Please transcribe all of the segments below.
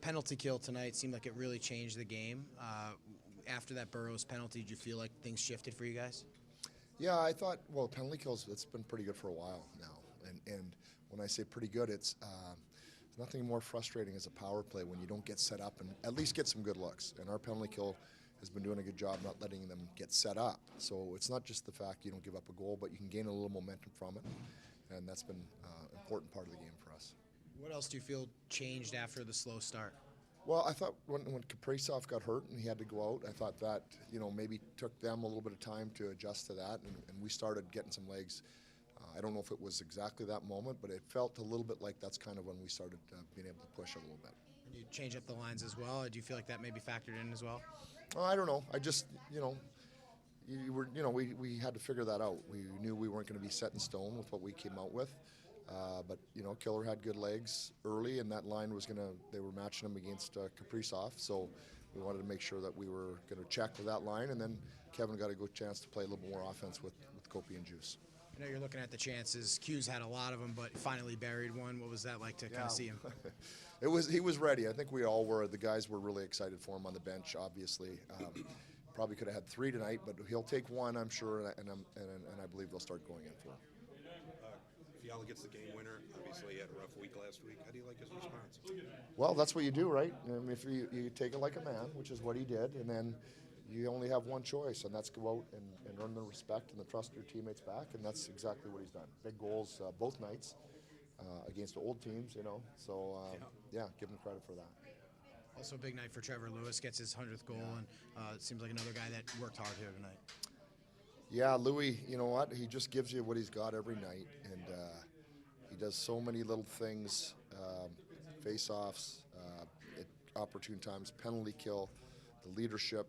penalty kill tonight seemed like it really changed the game. After that Burrows penalty, did you feel like things shifted for you guys? Yeah, I thought, well, penalty kills, it's been pretty good for a while now. And when I say pretty good, it's nothing more frustrating as a power play when you don't get set up and at least get some good looks. And our penalty kill has been doing a good job not letting them get set up. So it's not just the fact you don't give up a goal, but you can gain a little momentum from it. And that's been an important part of the game for us. What else do you feel changed after the slow start? Well, I thought when Kaprizov got hurt and he had to go out, I thought that, maybe took them a little bit of time to adjust to that, and we started getting some legs. I don't know if it was exactly that moment, but it felt a little bit like that's kind of when we started being able to push a little bit. And you change up the lines as well? Or do you feel like that maybe factored in as well? I don't know. I just, we had to figure that out. We knew we weren't going to be set in stone with what we came out with. But Killer had good legs early, and that line they were matching him against Kaprizov, so we wanted to make sure that we were going to check with that line, and then Kevin got a good chance to play a little bit more offense with Kopi and Juice. I know you're looking at the chances. Q's had a lot of them, but finally buried one. What was that like to kind of see him? He was ready. I think we all were. The guys were really excited for him on the bench, obviously. Probably could have had 3 tonight, but he'll take 1, I'm sure, and I believe they'll start going in for him. Fiala gets the game winner. Obviously, he had a rough week last week. How do you like his response? Well, that's what you do, right? If you take it like a man, which is what he did, and then you only have one choice, and that's go out and earn the respect and the trust of your teammates back, and that's exactly what he's done. Big goals both nights against old teams, So, give him credit for that. Also a big night for Trevor Lewis, gets his 100th goal, and it seems like another guy that worked hard here tonight. Yeah, Louis, you know what? He just gives you what he's got every night, and he does so many little things, face-offs, at opportune times, penalty kill, the leadership,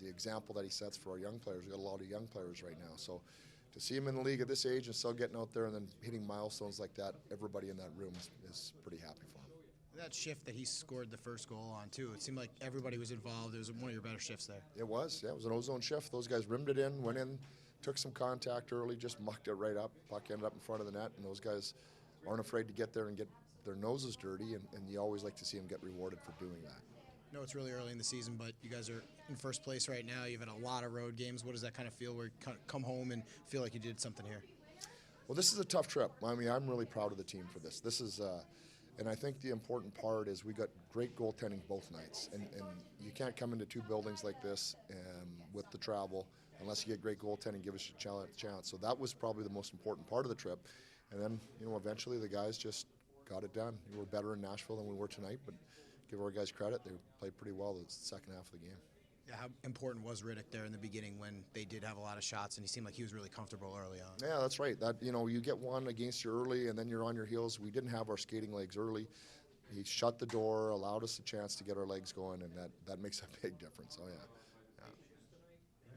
the example that he sets for our young players. We've got a lot of young players right now, so to see him in the league at this age and still getting out there and then hitting milestones like that, everybody in that room is pretty happy for him. That shift that he scored the first goal on, too, it seemed like everybody was involved. It was one of your better shifts there. It was, yeah. It was an ozone shift. Those guys rimmed it in, went in, took some contact early, just mucked it right up. Puck ended up in front of the net, and those guys aren't afraid to get there and get their noses dirty, and you always like to see them get rewarded for doing that. I know it's really early in the season, but you guys are in first place right now. You've had a lot of road games. What does that kind of feel where you come home and feel like you did something here? Well, this is a tough trip. I mean, I'm really proud of the team for this. This is and I think the important part is we got great goaltending both nights. And you can't come into 2 buildings like this with the travel unless you get great goaltending, give us a chance. So that was probably the most important part of the trip. And then, eventually the guys just got it done. We were better in Nashville than we were tonight, but give our guys credit. They played pretty well the second half of the game. Yeah, how important was Riddick there in the beginning when they did have a lot of shots and he seemed like he was really comfortable early on? Yeah, that's right. That you get one against you early and then you're on your heels. We didn't have our skating legs early. He shut the door, allowed us a chance to get our legs going, and that makes a big difference. Oh yeah.